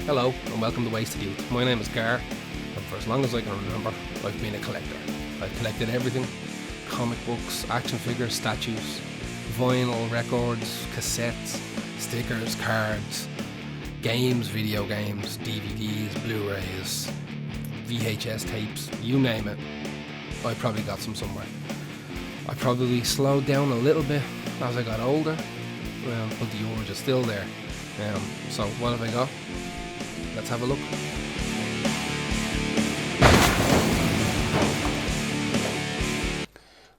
Hello and welcome to Wasted Youth. My name is Gar, and for as long as I can remember, I've been a collector. I've collected everything: comic books, action figures, statues, vinyl, records, cassettes, stickers, cards, games, video games, DVDs, Blu-rays, VHS tapes, you name it. I probably got some somewhere. I probably slowed down a little bit as I got older, but the urge is still there. So what have I got? Let's have a look.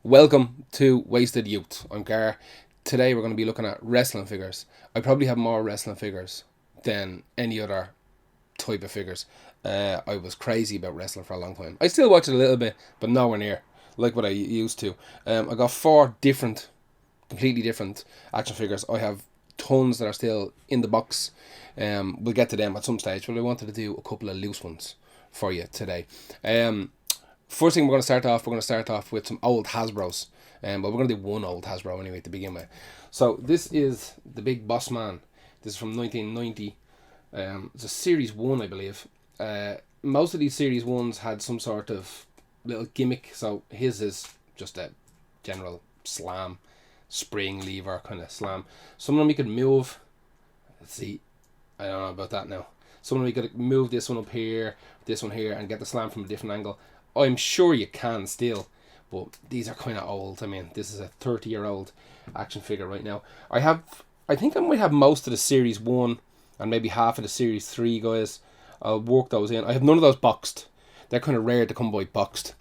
Welcome to Wasted Youth. I'm Gar. Today we're going to be looking at wrestling figures. I probably have more wrestling figures than any other type of figures. I was crazy about wrestling for a long time. I still watch it a little bit, but nowhere near like what I used to. I got 4 completely different action figures. I have tons that are still in the box. We'll get to them at some stage, but I wanted to do a couple of loose ones for you today. First thing we're going to start off with some old Hasbros. But we're going to do one old Hasbro anyway to begin with. So this is the Big Boss Man. This is from 1990. It's a Series 1, I believe. Most of these Series 1s had some sort of little gimmick. So his is just a general slam, spring lever kind of slam. Some of them you could move. Let's see. I don't know about that now. Some of them you could move this one up here, this one here, and get the slam from a different angle. I'm sure you can still, but these are kind of old. I mean, this is a 30-year-old action figure right now. I think I might have most of the Series 1 and maybe half of the Series 3 guys. I'll work those in. I have none of those boxed. They're kind of rare to come by boxed.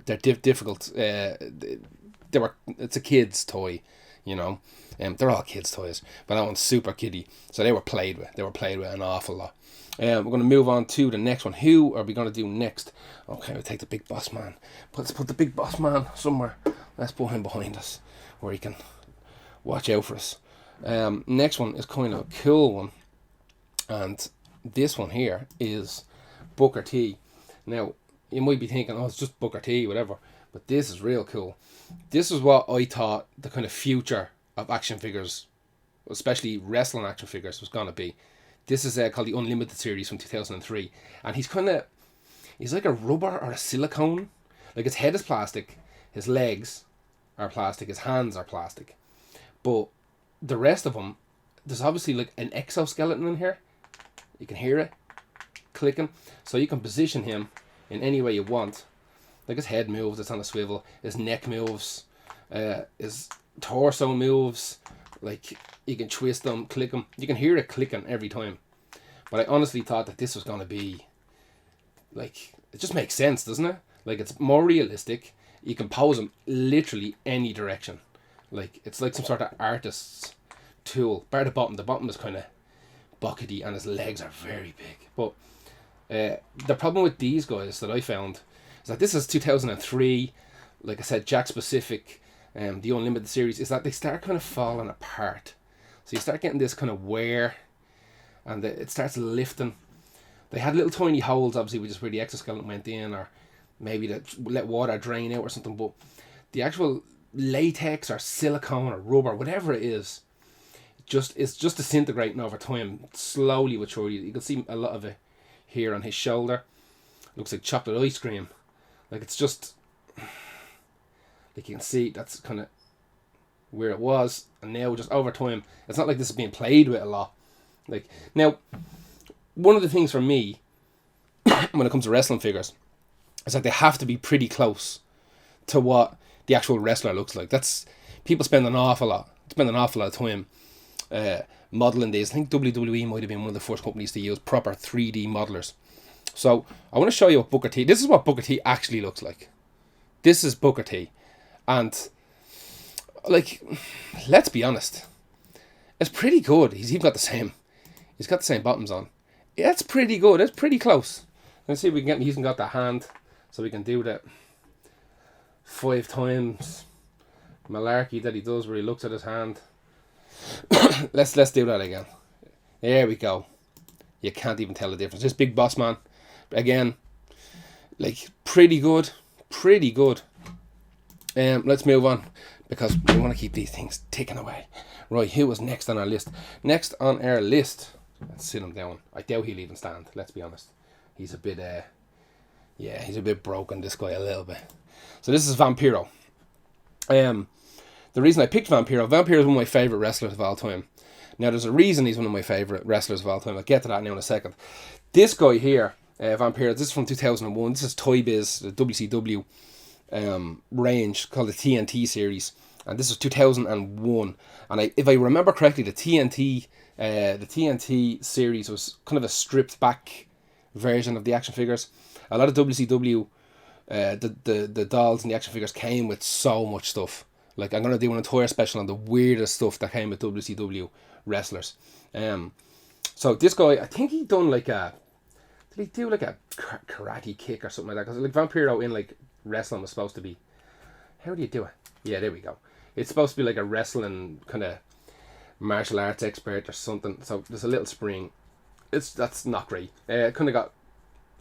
They're difficult. It's a kid's toy, you know. They're all kids' toys, but that one's super kiddie. So they were played with. They were played with an awful lot. We're going to move on to the next one. Who are we going to do next? Okay, we'll take the Big Boss Man. Let's put the Big Boss Man somewhere. Let's put him behind us where he can watch out for us. Next one is kind of a cool one. And this one here is Booker T. Now, you might be thinking, oh, it's just Booker T, whatever. But this is real cool. This is what I thought the kind of future of action figures, especially wrestling action figures, was going to be. This is called the Unlimited series from 2003. And he's like a rubber or a silicone. Like his head is plastic, his legs are plastic, his hands are plastic. But the rest of him, there's obviously like an exoskeleton in here. You can hear it clicking. So you can position him in any way you want. Like his head moves, it's on a swivel. His neck moves. His torso moves. Like you can twist them, click them. You can hear it clicking every time. But I honestly thought that this was going to be like, it just makes sense, doesn't it? Like it's more realistic. You can pose him literally any direction. Like it's like some sort of artist's tool. Bar the bottom is kind of buckety and his legs are very big. But the problem with these guys that I found is that this is 2003. Like I said, Jakks Pacific, the Unlimited series, is that they start kind of falling apart. So you start getting this kind of wear, and it starts lifting. They had little tiny holes, obviously, which is where the exoskeleton went in, or maybe to let water drain out or something. But the actual latex or silicone or rubber, whatever it is, it's just disintegrating over time, slowly but surely. You can see a lot of it here on his shoulder. Looks like chocolate ice cream. Like it's just, like you can see, that's kind of where it was, and now just over time, it's not like this is being played with a lot. Like now, one of the things for me when it comes to wrestling figures is that they have to be pretty close to what the actual wrestler looks like. That's, people spend an awful lot of time modeling these. I think WWE might have been one of the first companies to use proper 3D modelers. So I want to show you what Booker T. This is what Booker T actually looks like. This is Booker T, and like, let's be honest, it's pretty good. He's even got the same. He's got the same bottoms on. Yeah, it's pretty good. It's pretty close. Let's see if we can get. He's got the hand, so we can do that 5 times malarkey that he does, where he looks at his hand. let's do that again. There we go. You can't even tell the difference. This Big Boss Man, again, like pretty good. Let's move on, because we want to keep these things taken away. Right, who was next on our list? Next on our list Let's sit him down. I doubt he'll even stand, let's be honest. He's a bit, he's a bit broken, this guy, a little bit. So this is Vampiro. The reason I picked Vampiro is one of my favourite wrestlers of all time. Now, there's a reason he's one of my favourite wrestlers of all time. I'll get to that now in a second. This guy here, Vampiro, this is from 2001. This is Toy Biz, the WCW range called the TNT series. And this is 2001. And if I remember correctly, the TNT series was kind of a stripped back version of the action figures. A lot of WCW, the dolls and the action figures came with so much stuff. Like, I'm going to do an entire special on the weirdest stuff that came with WCW wrestlers. So this guy, I think he done like a... Did he do like a karate kick or something like that? Because like Vampiro in like wrestling was supposed to be... How do you do it? Yeah, there we go. It's supposed to be like a wrestling kind of martial arts expert or something. So there's a little spring. That's not great. Kind of got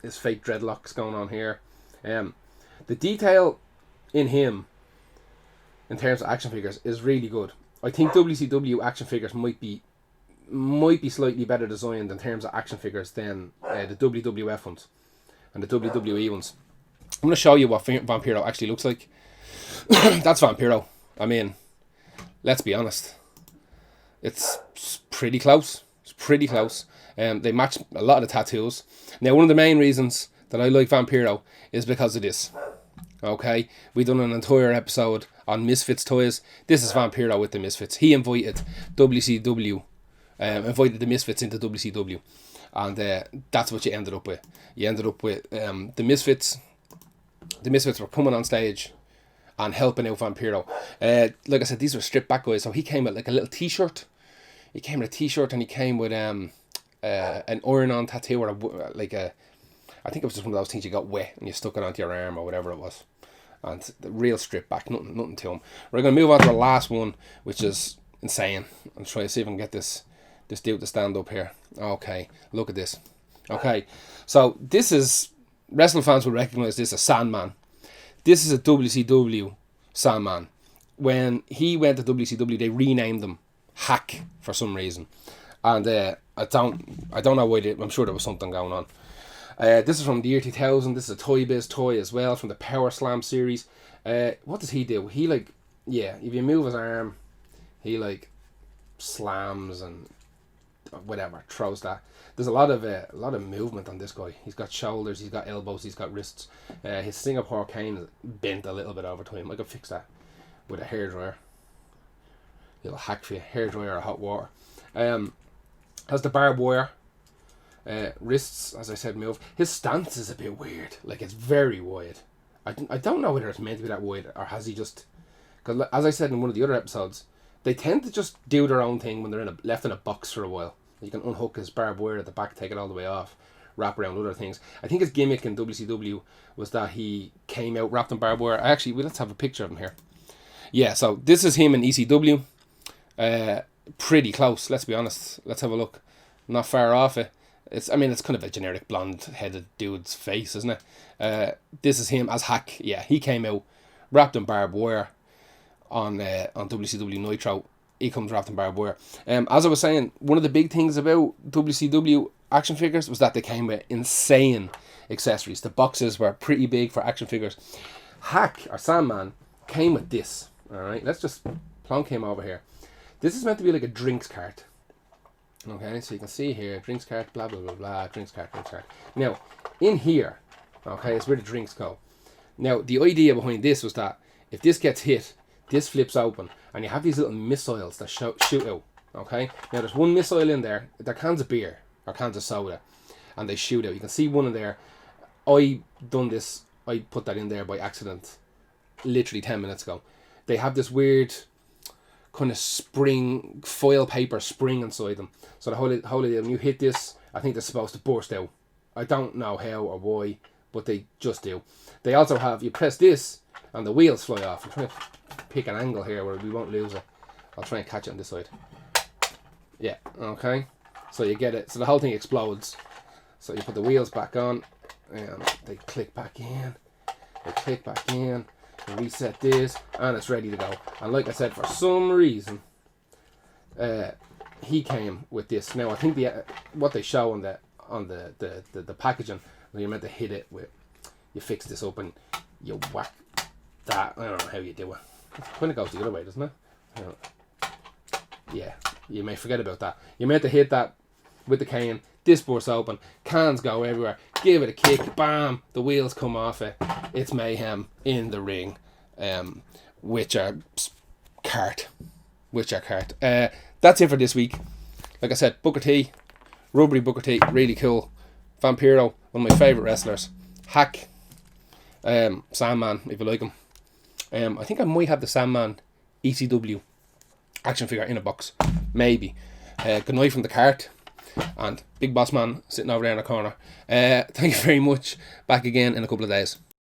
his fake dreadlocks going on here. The detail in him, in terms of action figures, is really good. I think WCW action figures might be slightly better designed in terms of action figures than the WWF ones and the WWE ones. I'm going to show you what Vampiro actually looks like. That's Vampiro. I mean, let's be honest. It's pretty close. It's pretty close. They match a lot of the tattoos. Now, one of the main reasons that I like Vampiro is because of this. Okay, we done an entire episode on Misfits toys. This is Vampiro with the Misfits. He invited WCW, invited the Misfits into WCW, and that's what you ended up with. You ended up with the Misfits. The Misfits were coming on stage and helping out Vampiro. Like I said, these were stripped back guys. So he came with like a little T-shirt. He came with a T-shirt and he came with an iron-on tattoo or I think it was just one of those things you got wet and you stuck it onto your arm or whatever it was. And the real stripped back, nothing to him. We're going to move on to the last one, which is insane. I'm trying to see if I can get this dude to stand up here. Okay, look at this. Okay, so this is, wrestling fans will recognise this as Sandman. This is a WCW Sandman. When he went to WCW, they renamed him Hack for some reason. And I don't know why I'm sure there was something going on. This is from the year 2000. This is a Toy Biz toy as well from the Power Slam series. What does he do? He if you move his arm, he slams and whatever, throws that. There's a lot of movement on this guy. He's got shoulders, he's got elbows, he's got wrists. His Singapore cane is bent a little bit over time. I could fix that with a hairdryer. Little hack for you, hairdryer or hot water. Has the barbed wire. Wrists, as I said, move. His stance is a bit weird. Like, it's very wide. I don't know whether it's meant to be that wide or has he just... Because as I said in one of the other episodes, they tend to just do their own thing when they're left in a box for a while. You can unhook his barbed wire at the back, take it all the way off, wrap around other things. I think his gimmick in WCW was that he came out wrapped in barbed wire. Let's have a picture of him here. Yeah, so this is him in ECW. Pretty close, let's be honest. Let's have a look. Not far off it. It's kind of a generic blonde-headed dude's face, isn't it? This is him as Hack. Yeah, he came out wrapped in barbed wire on WCW Nitro. He comes wrapped in barbed wire. As I was saying, one of the big things about WCW action figures was that they came with insane accessories. The boxes were pretty big for action figures. Hack, or Sandman, came with this. Alright, let's just plonk him over here. This is meant to be like a drinks cart. Okay, so you can see here, drinks cart, blah, blah, blah, blah, drinks cart. Now, in here, okay, it's where the drinks go. Now, the idea behind this was that if this gets hit, this flips open, and you have these little missiles that shoot out, okay? Now, there's one missile in there. They're cans of beer, or cans of soda, and they shoot out. You can see one in there. I put that in there by accident, literally 10 minutes ago. They have this weird kind of spring, foil paper spring inside them. So the whole idea, when you hit this, I think they're supposed to burst out. I don't know how or why, but they just do. They also have, you press this, and the wheels fly off. I'm trying to pick an angle here where we won't lose it. I'll try and catch it on this side. Yeah, okay. So you get it. So the whole thing explodes. So you put the wheels back on, and they click back in. Reset this, and it's ready to go. And like I said, for some reason, he came with this. Now I think what they show on the packaging, when you're meant to hit it with, you fix this up and you whack that. I don't know how you do it. When it goes the other way, doesn't it? Yeah, you may forget about that. You're meant to hit that with the cane. This bursts open, cans go everywhere. Give it a kick, bam! The wheels come off it. It's mayhem in the ring. Which are cart. That's it for this week. Like I said, Booker T, rubbery Booker T, really cool. Vampiro, one of my favourite wrestlers. Hack, Sandman, if you like him. I think I might have the Sandman ECW action figure in a box, maybe. Good night from the cart, and Big Boss Man sitting over there in the corner. Thank you very much. Back again in a couple of days.